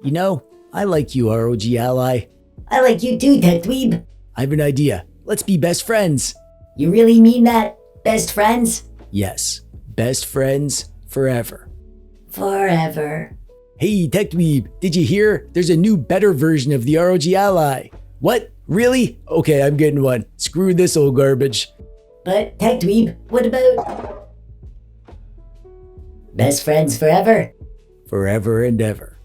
You know, I like you, ROG Ally. I like you too, TechDweeb. I have an idea. Let's be best friends. You really mean that? Best friends? Yes, best friends forever. Forever. Hey, TechDweeb, did you hear? There's a new, better version of the ROG Ally. What? Really? Okay, I'm getting one. Screw this old garbage. But, TechDweeb, what about best friends forever? Forever and ever.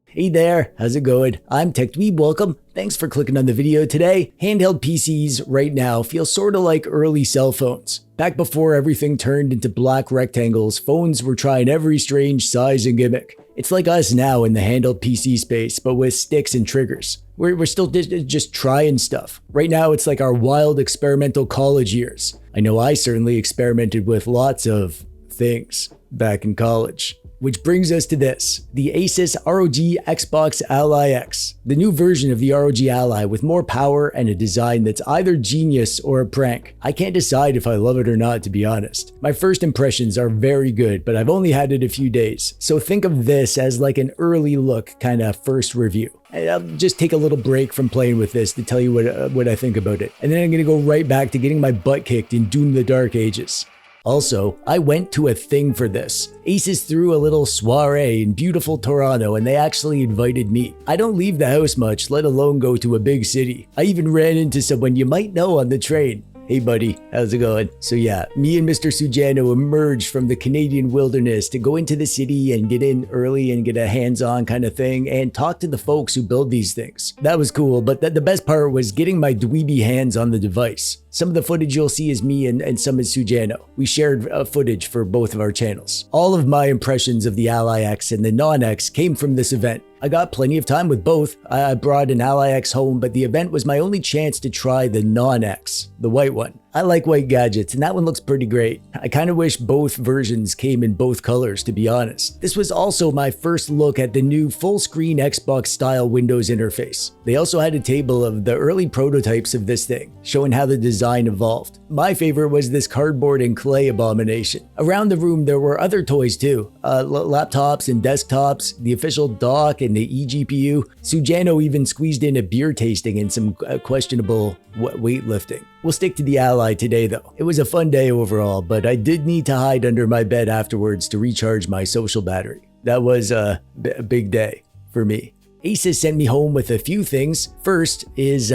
Hey there, how's it going? I'm TechDweeb, welcome. Thanks for clicking on the video today. Handheld PCs right now feel sorta like early cell phones. Back before everything turned into black rectangles, phones were trying every strange size and gimmick. It's like us now in the handheld PC space, but with sticks and triggers. We're still just trying stuff. Right now, it's like our wild experimental college years. I know I certainly experimented with lots of things back in college. Which brings us to this, the Asus ROG Xbox Ally X, the new version of the ROG Ally with more power and a design that's either genius or a prank. I can't decide if I love it or not, to be honest. My first impressions are very good, but I've only had it a few days, so think of this as like an early look kind of first review. I'll just take a little break from playing with this to tell you what I think about it, and then I'm gonna go right back to getting my butt kicked in Doom the Dark Ages. Also, I went to a thing for this. Asus threw a little soiree in beautiful Toronto and they actually invited me. I don't leave the house much, let alone go to a big city. I even ran into someone you might know on the train. Hey buddy, how's it going? So yeah, me and Mr. Sujano emerged from the Canadian wilderness to go into the city and get in early and get a hands-on kind of thing and talk to the folks who build these things. That was cool, but the best part was getting my dweeby hands on the device. Some of the footage you'll see is me and some is Sujano. We shared footage for both of our channels. All of my impressions of the Ally X and the non-X came from this event. I got plenty of time with both. I brought an Ally X home, but the event was my only chance to try the non-X, the white one. I like white gadgets, and that one looks pretty great. I kind of wish both versions came in both colors, to be honest. This was also my first look at the new full-screen Xbox-style Windows interface. They also had a table of the early prototypes of this thing, showing how the design evolved. My favorite was this cardboard and clay abomination. Around the room, there were other toys too. Laptops and desktops, the official dock and the eGPU. Sujano even squeezed in a beer tasting and some questionable weightlifting. We'll stick to the Ally today though. It was a fun day overall, but I did need to hide under my bed afterwards to recharge my social battery. That was a big day for me. Asus sent me home with a few things. First is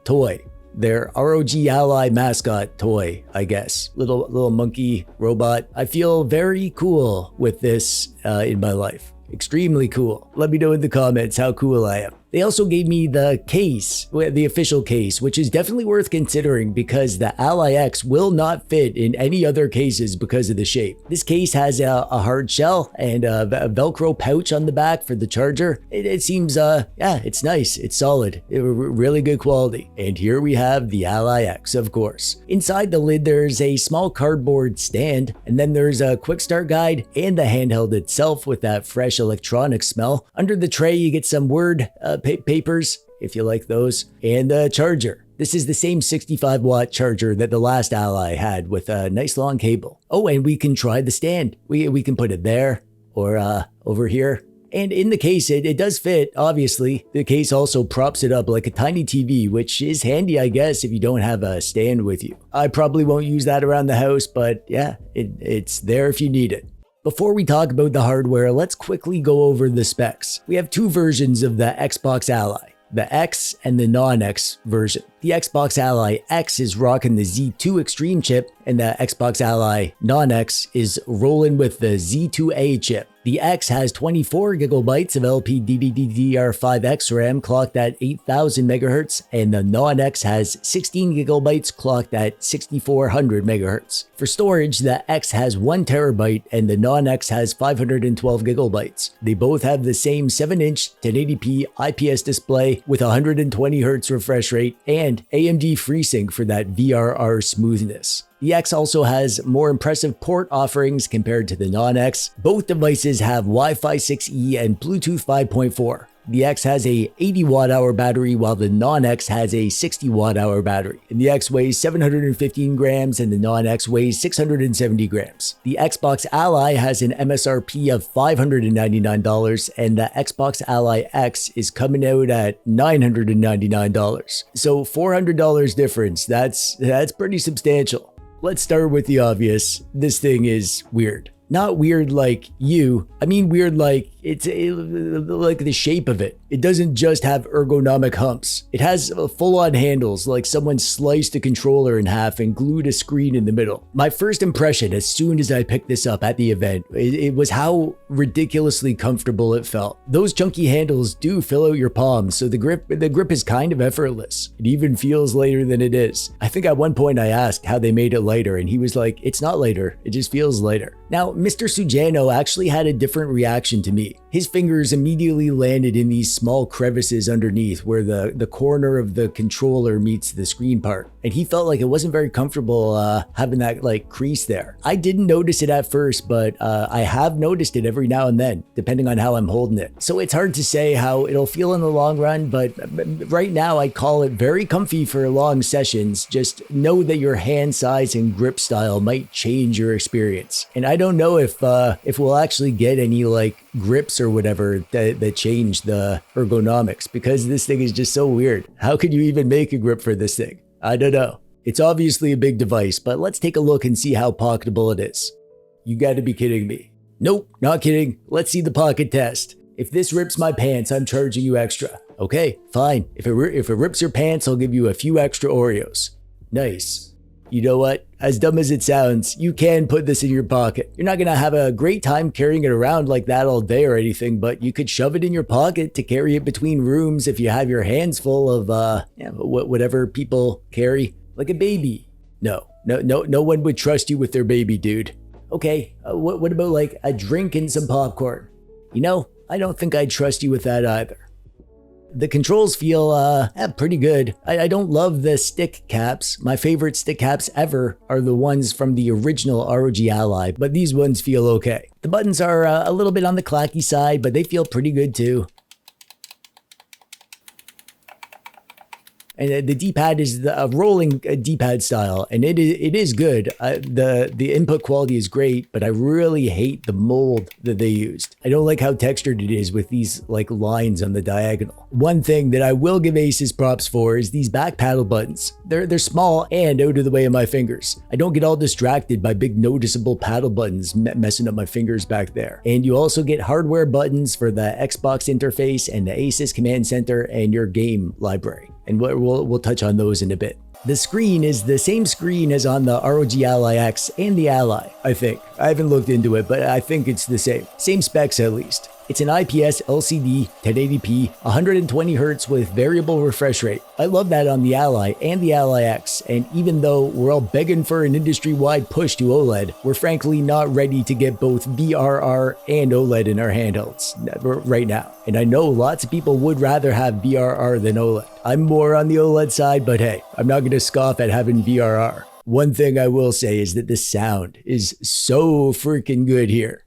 toy. Their ROG Ally mascot toy, I guess. Little monkey robot. I feel very cool with this in my life. Extremely cool. Let me know in the comments how cool I am. They also gave me the case, the official case, which is definitely worth considering because the Ally X will not fit in any other cases because of the shape. This case has a hard shell and a Velcro pouch on the back for the charger. It seems, yeah, it's nice. It's solid. Really good quality. And here we have the Ally X, of course. Inside the lid, there's a small cardboard stand, and then there's a quick start guide and the handheld itself with that fresh electronic smell. Under the tray, you get some word papers, if you like those, and a charger. This is the same 65-watt charger that the last Ally had with a nice long cable. Oh, and we can try the stand. We can put it there or over here. And in the case, it does fit, obviously. The case also props it up like a tiny TV, which is handy, I guess, if you don't have a stand with you. I probably won't use that around the house, but yeah, it's there if you need it. Before we talk about the hardware, let's quickly go over the specs. We have two versions of the Xbox Ally, the X and the non-X version. The Xbox Ally X is rocking the Z2 Extreme chip, and the Xbox Ally non-X is rolling with the Z2A chip. The X has 24 gigabytes of LPDDR5X RAM clocked at 8000 MHz, and the non-X has 16 gigabytes clocked at 6400 MHz. For storage, the X has 1 terabyte and the non-X has 512 gigabytes. They both have the same 7-inch 1080p IPS display with 120 Hz refresh rate and AMD FreeSync for that VRR smoothness. The X also has more impressive port offerings compared to the non-X. Both devices have Wi-Fi 6E and Bluetooth 5.4. The X has a 80 watt-hour battery while the non-X has a 60 watt-hour battery. And the X weighs 715 grams and the non-X weighs 670 grams. The Xbox Ally has an MSRP of $599 and the Xbox Ally X is coming out at $999. So $400 difference. That's pretty substantial. Let's start with the obvious. This thing is weird. Not weird like you. I mean weird like like the shape of it. It doesn't just have ergonomic humps. It has full-on handles like someone sliced a controller in half and glued a screen in the middle. My first impression as soon as I picked this up at the event, it was how ridiculously comfortable it felt. Those chunky handles do fill out your palms, so the grip is kind of effortless. It even feels lighter than it is. I think at one point I asked how they made it lighter and he was like, it's not lighter, it just feels lighter. Now, Mr. Sujano actually had a different reaction to me. His fingers immediately landed in these small crevices underneath where the corner of the controller meets the screen part. And he felt like it wasn't very comfortable having that like crease there. I didn't notice it at first, but I have noticed it every now and then, depending on how I'm holding it. So it's hard to say how it'll feel in the long run, but right now I call it very comfy for long sessions. Just know that your hand size and grip style might change your experience. And I don't know if we'll actually get any like grips or whatever that change the ergonomics, because this thing is just so weird. How could you even make a grip for this thing? I don't know. It's obviously a big device, but let's take a look and see how pocketable it is. You gotta be kidding me. Nope, not kidding. Let's see the pocket test. If this rips my pants, I'm charging you extra. Okay, fine. If it rips your pants, I'll give you a few extra Oreos. Nice. You know what? As dumb as it sounds, you can put this in your pocket. You're not gonna have a great time carrying it around like that all day or anything, but you could shove it in your pocket to carry it between rooms if you have your hands full of whatever people carry, like a baby. No one would trust you with their baby, dude. Okay, what about like a drink and some popcorn? You know, I don't think I'd trust you with that either. The controls feel pretty good. I don't love the stick caps. My favorite stick caps ever are the ones from the original ROG Ally, but these ones feel okay. The buttons are a little bit on the clacky side, but they feel pretty good too. And the D-pad is a rolling D-pad style, and it is good. The input quality is great, but I really hate the mold that they used. I don't like how textured it is with these like lines on the diagonal. One thing that I will give Asus props for is these back paddle buttons. They're small and out of the way of my fingers. I don't get all distracted by big noticeable paddle buttons messing up my fingers back there. And you also get hardware buttons for the Xbox interface and the Asus Command Center and your game library. And we'll touch on those in a bit. The screen is the same screen as on the ROG Ally X and the Ally, I think. I haven't looked into it, but I think it's the same. Same specs at least. It's an IPS LCD 1080p 120Hz with variable refresh rate. I love that on the Ally and the Ally X, and even though we're all begging for an industry-wide push to OLED, we're frankly not ready to get both VRR and OLED in our handhelds right now. And I know lots of people would rather have VRR than OLED. I'm more on the OLED side, but hey, I'm not going to scoff at having VRR. One thing I will say is that the sound is so freaking good here.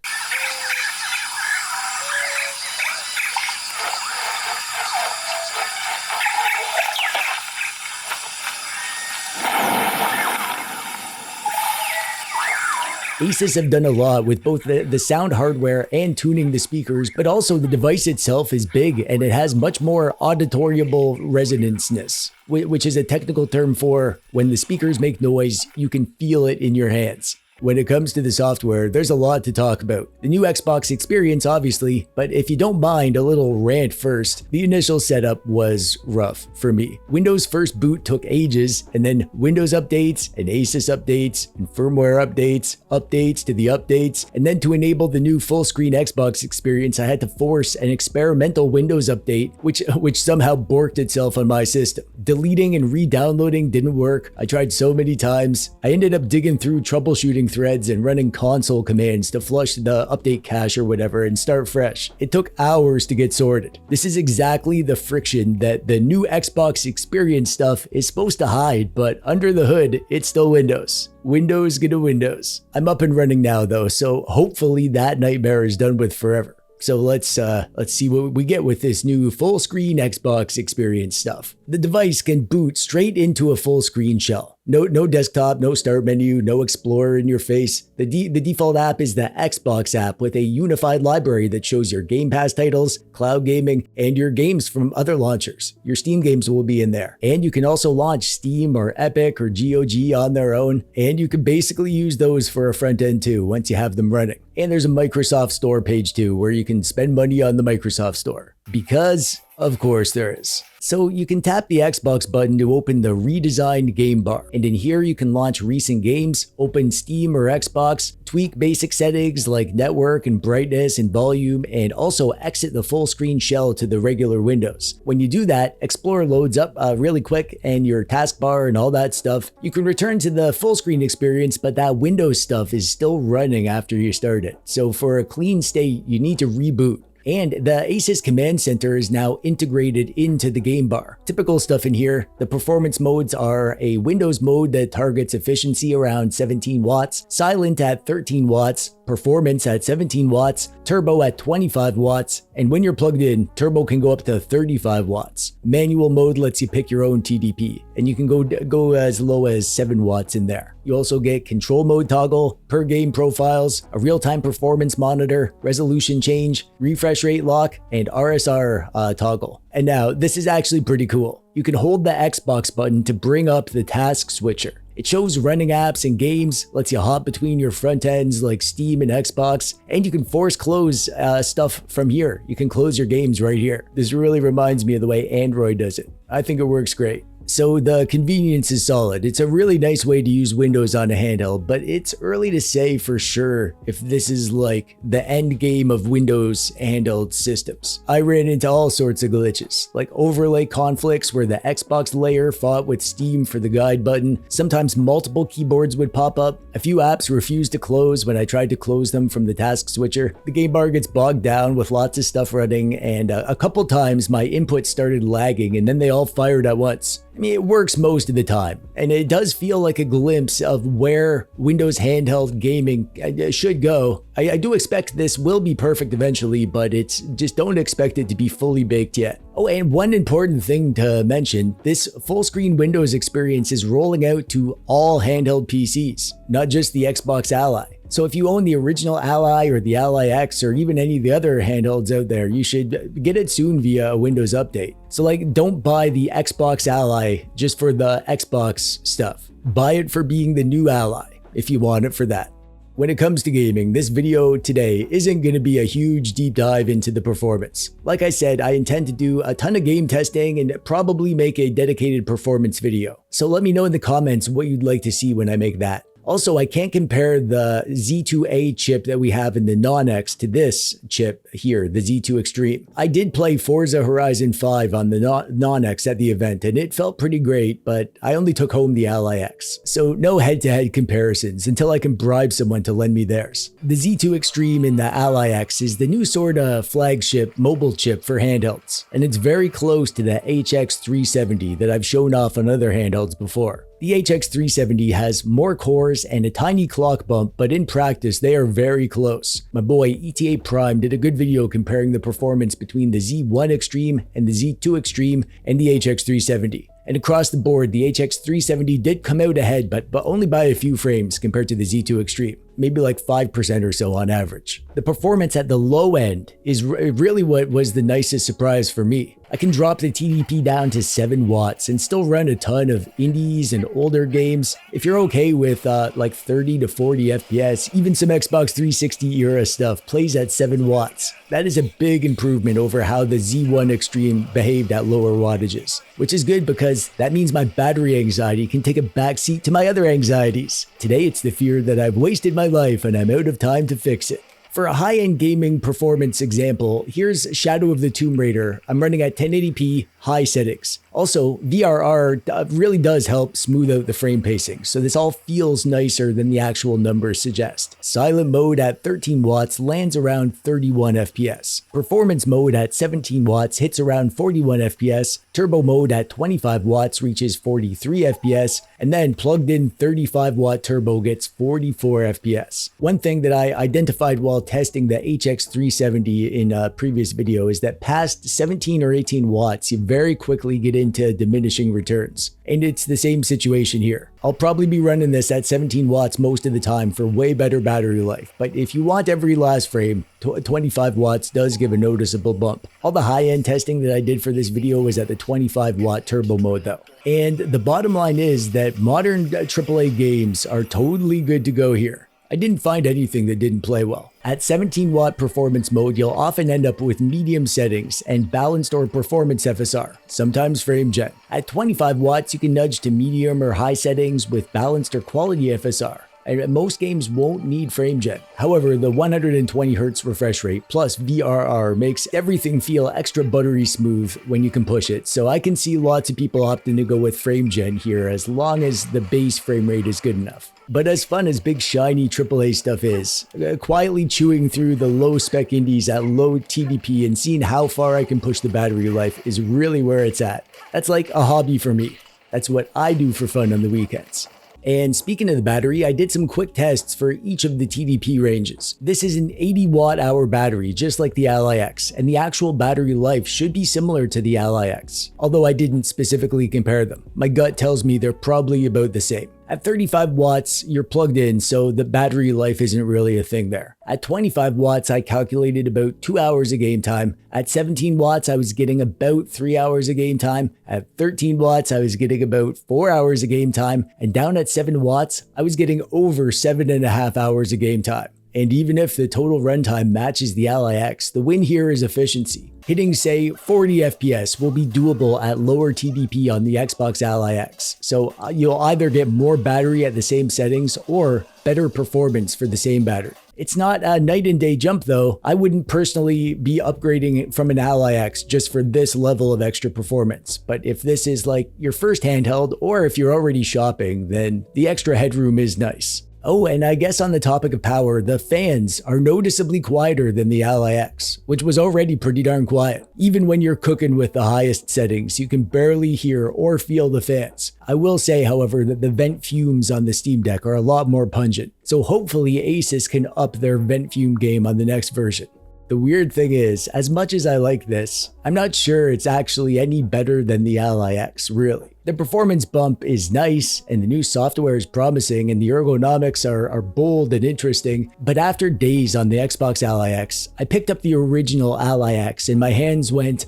Asus have done a lot with both the sound hardware and tuning the speakers, but also the device itself is big and it has much more auditoriable resonanceness, which is a technical term for when the speakers make noise, you can feel it in your hands. When it comes to the software, there's a lot to talk about. The new Xbox experience, obviously, but if you don't mind a little rant first, the initial setup was rough for me. Windows first boot took ages, and then Windows updates, and Asus updates, and firmware updates, updates to the updates, and then to enable the new full-screen Xbox experience, I had to force an experimental Windows update, which somehow borked itself on my system. Deleting and re-downloading didn't work. I tried so many times. I ended up digging through troubleshooting threads and running console commands to flush the update cache or whatever and start fresh. It took hours to get sorted. This is exactly the friction that the new Xbox experience stuff is supposed to hide, but under the hood, it's still Windows. Windows gonna Windows. I'm up and running now though, so hopefully that nightmare is done with forever. So let's see what we get with this new full screen Xbox experience stuff. The device can boot straight into a full screen shell. No desktop, no start menu, no explorer in your face. The default app is the Xbox app with a unified library that shows your Game Pass titles, cloud gaming, and your games from other launchers. Your Steam games will be in there. And you can also launch Steam or Epic or GOG on their own. And you can basically use those for a front end too once you have them running. And there's a Microsoft Store page too where you can spend money on the Microsoft Store. Because, of course, there is. So you can tap the Xbox button to open the redesigned game bar. And in here you can launch recent games, open Steam or Xbox, tweak basic settings like network and brightness and volume, and also exit the full screen shell to the regular windows. When you do that, Explorer loads up really quick and your taskbar and all that stuff. You can return to the full screen experience, but that Windows stuff is still running after you start it. So for a clean state, you need to reboot. And the Asus Command Center is now integrated into the game bar. Typical stuff in here, the performance modes are a Windows mode that targets efficiency around 17 watts, silent at 13 watts, performance at 17 watts, turbo at 25 watts, and when you're plugged in, turbo can go up to 35 watts. Manual mode lets you pick your own TDP, and you can go as low as 7 watts in there. You also get control mode toggle, per game profiles, a real-time performance monitor, resolution change, refresh rate lock, and RSR toggle. And now, this is actually pretty cool. You can hold the Xbox button to bring up the task switcher. It shows running apps and games, lets you hop between your front ends like Steam and Xbox, and you can force close stuff from here. You can close your games right here. This really reminds me of the way Android does it. I think it works great. So the convenience is solid. It's a really nice way to use Windows on a handheld, but it's early to say for sure if this is like the end game of Windows handheld systems. I ran into all sorts of glitches, like overlay conflicts where the Xbox layer fought with Steam for the guide button. Sometimes multiple keyboards would pop up. A few apps refused to close when I tried to close them from the task switcher. The game bar gets bogged down with lots of stuff running, and a couple times my input started lagging and then they all fired at once. I mean, it works most of the time, and it does feel like a glimpse of where Windows handheld gaming should go. I do expect this will be perfect eventually, but it's just don't expect it to be fully baked yet. Oh, and one important thing to mention, this full screen Windows experience is rolling out to all handheld PCs, not just the Xbox Ally. So if you own the original Ally or the Ally X or even any of the other handhelds out there, you should get it soon via a Windows update. So like, don't buy the Xbox Ally just for the Xbox stuff. Buy it for being the new Ally if you want it for that. When it comes to gaming, this video today isn't going to be a huge deep dive into the performance. Like I said, I intend to do a ton of game testing and probably make a dedicated performance video. So let me know in the comments what you'd like to see when I make that. Also, I can't compare the Z2A chip that we have in the Non-X to this chip here, the Z2 Extreme. I did play Forza Horizon 5 on the Non-X at the event, and it felt pretty great, but I only took home the Ally X. So no head-to-head comparisons until I can bribe someone to lend me theirs. The Z2 Extreme in the Ally X is the new sort of flagship mobile chip for handhelds, and it's very close to the HX370 that I've shown off on other handhelds before. The HX370 has more cores and a tiny clock bump, but in practice, they are very close. My boy ETA Prime did a good video comparing the performance between the Z1 Extreme and the Z2 Extreme and the HX370. And across the board, the HX370 did come out ahead, but only by a few frames compared to the Z2 Extreme, maybe like 5% or so on average. The performance at the low end is really what was the nicest surprise for me. I can drop the TDP down to 7 watts and still run a ton of indies and older games. If you're okay with like 30 to 40 FPS, even some Xbox 360 era stuff plays at 7 watts. That is a big improvement over how the Z1 Extreme behaved at lower wattages, which is good because that means my battery anxiety can take a backseat to my other anxieties. Today it's the fear that I've wasted my life and I'm out of time to fix it. For a high-end gaming performance example, here's Shadow of the Tomb Raider. I'm running at 1080p, high settings. Also, VRR really does help smooth out the frame pacing, so this all feels nicer than the actual numbers suggest. Silent mode at 13 watts lands around 31 FPS. Performance mode at 17 watts hits around 41 FPS. Turbo mode at 25 watts reaches 43 FPS, and then plugged in 35 watt turbo gets 44 FPS. One thing that I identified while testing the HX370 in a previous video is that past 17 or 18 watts, you very quickly get into diminishing returns. And it's the same situation here. I'll probably be running this at 17 watts most of the time for way better battery life, but if you want every last frame, 25 watts does give a noticeable bump. All the high-end testing that I did for this video was at the 25 watt turbo mode though. And the bottom line is that modern AAA games are totally good to go here. I didn't find anything that didn't play well. At 17 watt performance mode, you'll often end up with medium settings and balanced or performance FSR, sometimes frame gen. At 25 watts, you can nudge to medium or high settings with balanced or quality FSR. And most games won't need frame gen. However, the 120Hz refresh rate plus VRR makes everything feel extra buttery smooth when you can push it, so I can see lots of people opting to go with frame gen here as long as the base frame rate is good enough. But as fun as big shiny AAA stuff is, quietly chewing through the low spec indies at low TDP and seeing how far I can push the battery life is really where it's at. That's like a hobby for me. That's what I do for fun on the weekends. And speaking of the battery, I did some quick tests for each of the TDP ranges. This is an 80 watt hour battery, just like the Ally X, and the actual battery life should be similar to the Ally X, although I didn't specifically compare them. My gut tells me they're probably about the same. At 35 watts, you're plugged in, so the battery life isn't really a thing there. At 25 watts, I calculated about 2 hours of game time. At 17 watts, I was getting about 3 hours of game time. At 13 watts, I was getting about 4 hours of game time. And down at 7 watts, I was getting over 7.5 hours of game time. And even if the total runtime matches the Ally X, the win here is efficiency. Hitting, say, 40 FPS will be doable at lower TDP on the Xbox Ally X, so you'll either get more battery at the same settings or better performance for the same battery. It's not a night and day jump though. I wouldn't personally be upgrading from an Ally X just for this level of extra performance, but if this is like your first handheld or if you're already shopping, then the extra headroom is nice. Oh, and I guess on the topic of power, the fans are noticeably quieter than the Ally X, which was already pretty darn quiet. Even when you're cooking with the highest settings, you can barely hear or feel the fans. I will say, however, that the vent fumes on the Steam Deck are a lot more pungent, so hopefully Asus can up their vent fume game on the next version. The weird thing is, as much as I like this, I'm not sure it's actually any better than the Ally X, really. The performance bump is nice, and the new software is promising, and the ergonomics are bold and interesting, but after days on the Xbox Ally X, I picked up the original Ally X, and my hands went,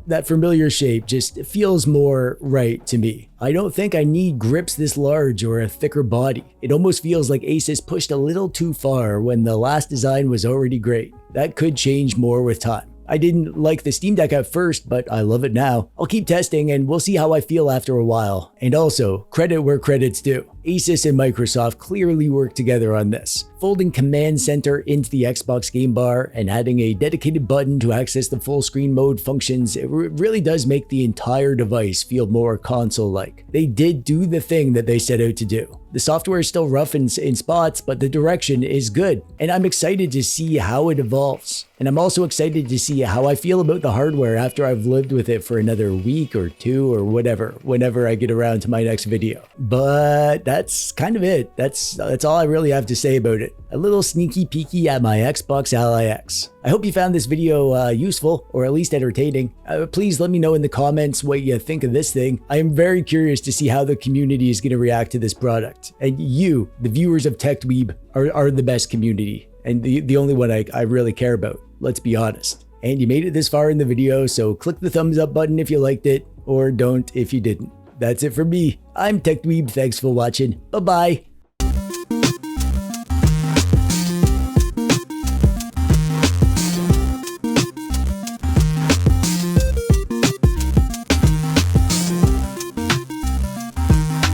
that familiar shape just feels more right to me. I don't think I need grips this large or a thicker body. It almost feels like Asus pushed a little too far when the last design was already great. That could change more with time. I didn't like the Steam Deck at first, but I love it now. I'll keep testing and we'll see how I feel after a while. And also, credit where credit's due. Asus and Microsoft clearly worked together on this. Folding Command Center into the Xbox game bar and adding a dedicated button to access the full screen mode functions, it really does make the entire device feel more console-like. They did do the thing that they set out to do. The software is still rough in spots, but the direction is good, and I'm excited to see how it evolves. And I'm also excited to see how I feel about the hardware after I've lived with it for another week or two or whatever, whenever I get around to my next video. But that's kind of it. That's all I really have to say about it. A little sneaky peeky at my Xbox Ally X. I hope you found this video useful, or at least entertaining. Please let me know in the comments what you think of this thing. I am very curious to see how the community is going to react to this product. And you, the viewers of TechDweeb, are the best community, and the only one I really care about, let's be honest. And you made it this far in the video, so click the thumbs up button if you liked it, or don't if you didn't. That's it from me. I'm TechDweeb, thanks for watching, bye bye.